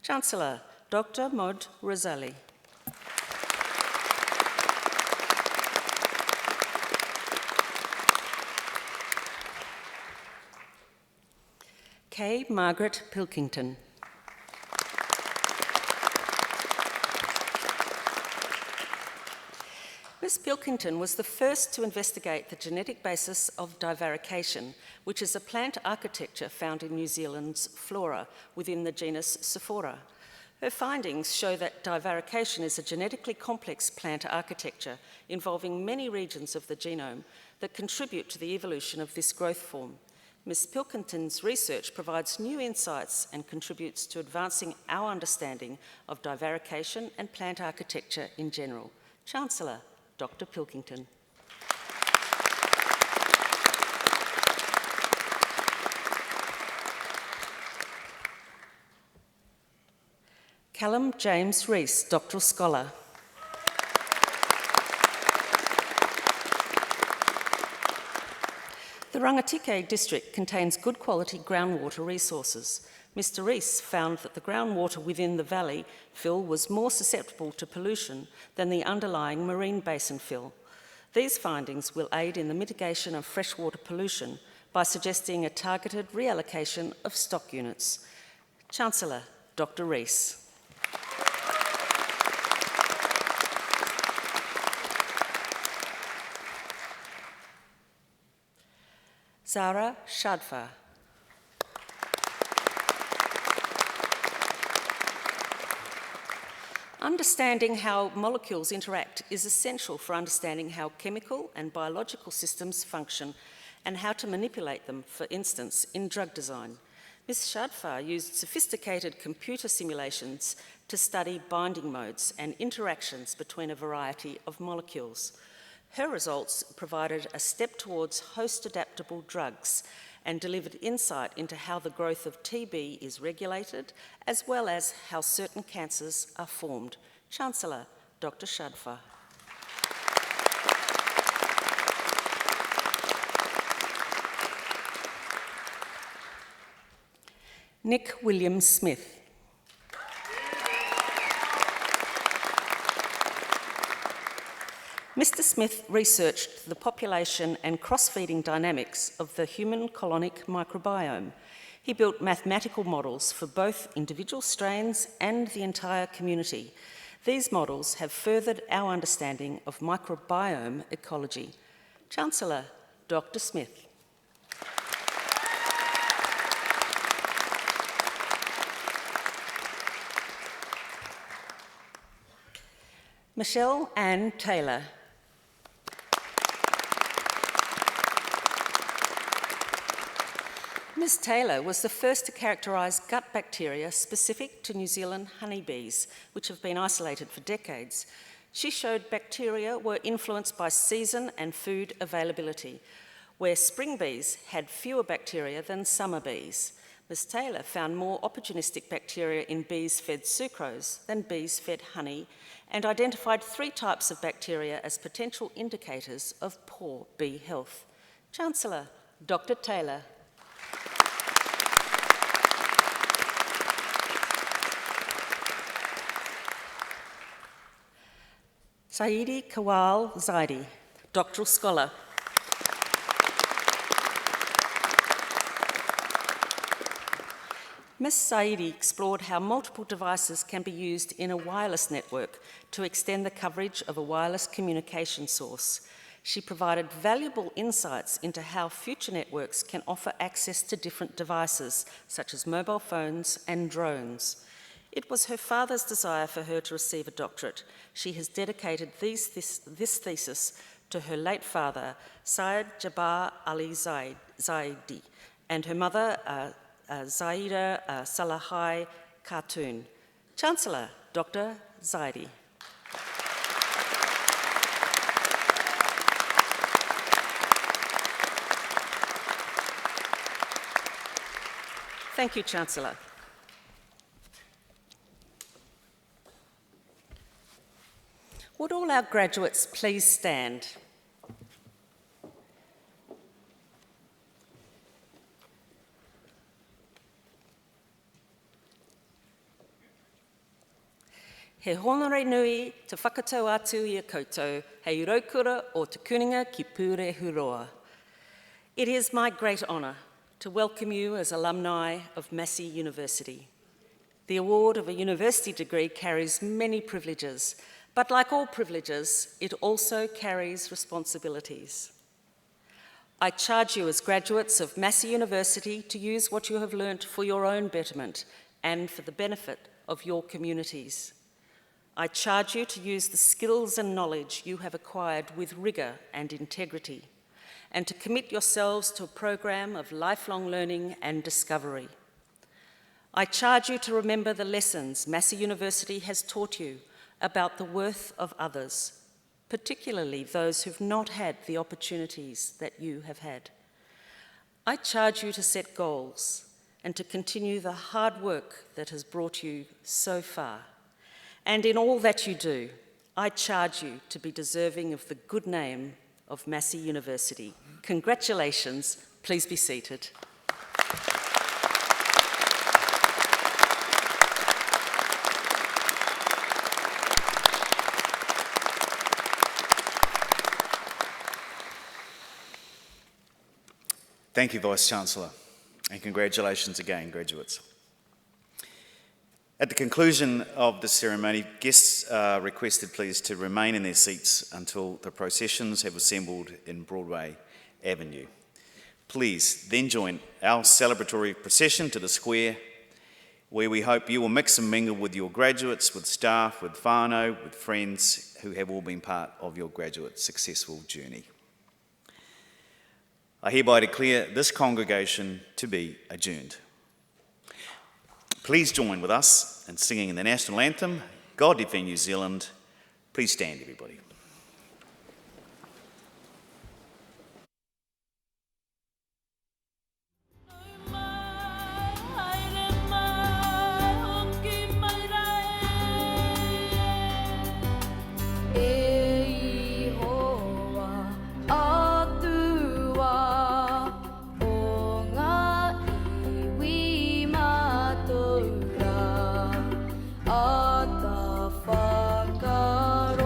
Chancellor, Dr. Mod Rosali. Kay Margaret Pilkington. Ms. Pilkington was the first to investigate the genetic basis of divarication, which is a plant architecture found in New Zealand's flora within the genus Sephora. Her findings show that divarication is a genetically complex plant architecture involving many regions of the genome that contribute to the evolution of this growth form. Ms. Pilkington's research provides new insights and contributes to advancing our understanding of divarication and plant architecture in general. Chancellor, Dr. Pilkington. Callum James Rees, Doctoral Scholar. The Rangatike district contains good quality groundwater resources. Mr. Rees found that the groundwater within the valley fill was more susceptible to pollution than the underlying marine basin fill. These findings will aid in the mitigation of freshwater pollution by suggesting a targeted reallocation of stock units. Chancellor, Dr. Rees. Zara Shadfa. Understanding how molecules interact is essential for understanding how chemical and biological systems function and how to manipulate them, for instance, in drug design. Ms. Shadfa used sophisticated computer simulations to study binding modes and interactions between a variety of molecules. Her results provided a step towards host-adaptable drugs and delivered insight into how the growth of TB is regulated, as well as how certain cancers are formed. Chancellor, Dr. Shadfa. Nick William Smith. Mr. Smith researched the population and cross-feeding dynamics of the human colonic microbiome. He built mathematical models for both individual strains and the entire community. These models have furthered our understanding of microbiome ecology. Chancellor, Dr. Smith. Michelle Ann Taylor. Ms. Taylor was the first to characterise gut bacteria specific to New Zealand honeybees, which have been isolated for decades. She showed bacteria were influenced by season and food availability, where spring bees had fewer bacteria than summer bees. Ms. Taylor found more opportunistic bacteria in bees fed sucrose than bees fed honey, and identified 3 types of bacteria as potential indicators of poor bee health. Chancellor, Dr. Taylor. Saidi Kawal Zaidi, doctoral scholar. Ms. Saidi explored how multiple devices can be used in a wireless network to extend the coverage of a wireless communication source. She provided valuable insights into how future networks can offer access to different devices, such as mobile phones and drones. It was her father's desire for her to receive a doctorate. She has dedicated this thesis to her late father, Syed Jabbar Ali Zaidi, and her mother, Zaida Salahai Khatun. Chancellor, Dr. Zaidi. Thank you, Chancellor. Would all our graduates please stand? He honore nui te whakatau atu i a koutou, hei raukura o te kuninga ki Pure Huroa. It is my great honour to welcome you as alumni of Massey University. The award of a university degree carries many privileges, but like all privileges, it also carries responsibilities. I charge you as graduates of Massey University to use what you have learnt for your own betterment and for the benefit of your communities. I charge you to use the skills and knowledge you have acquired with rigour and integrity, and to commit yourselves to a program of lifelong learning and discovery. I charge you to remember the lessons Massey University has taught you about the worth of others, particularly those who've not had the opportunities that you have had. I charge you to set goals and to continue the hard work that has brought you so far. And in all that you do, I charge you to be deserving of the good name of Massey University. Congratulations. Please be seated. Thank you, Vice-Chancellor, and congratulations again, graduates. At the conclusion of the ceremony, guests are requested, please, to remain in their seats until the processions have assembled in Broadway Avenue. Please then join our celebratory procession to the square, where we hope you will mix and mingle with your graduates, with staff, with whānau, with friends who have all been part of your graduate successful journey. I hereby declare this congregation to be adjourned. Please join with us in singing the National Anthem, God Defend New Zealand. Please stand, everybody. Whakaro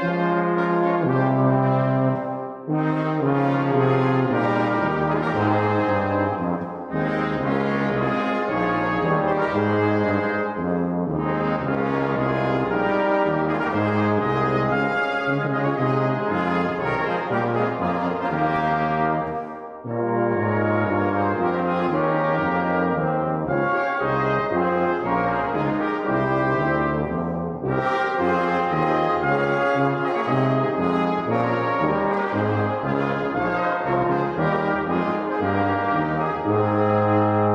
you.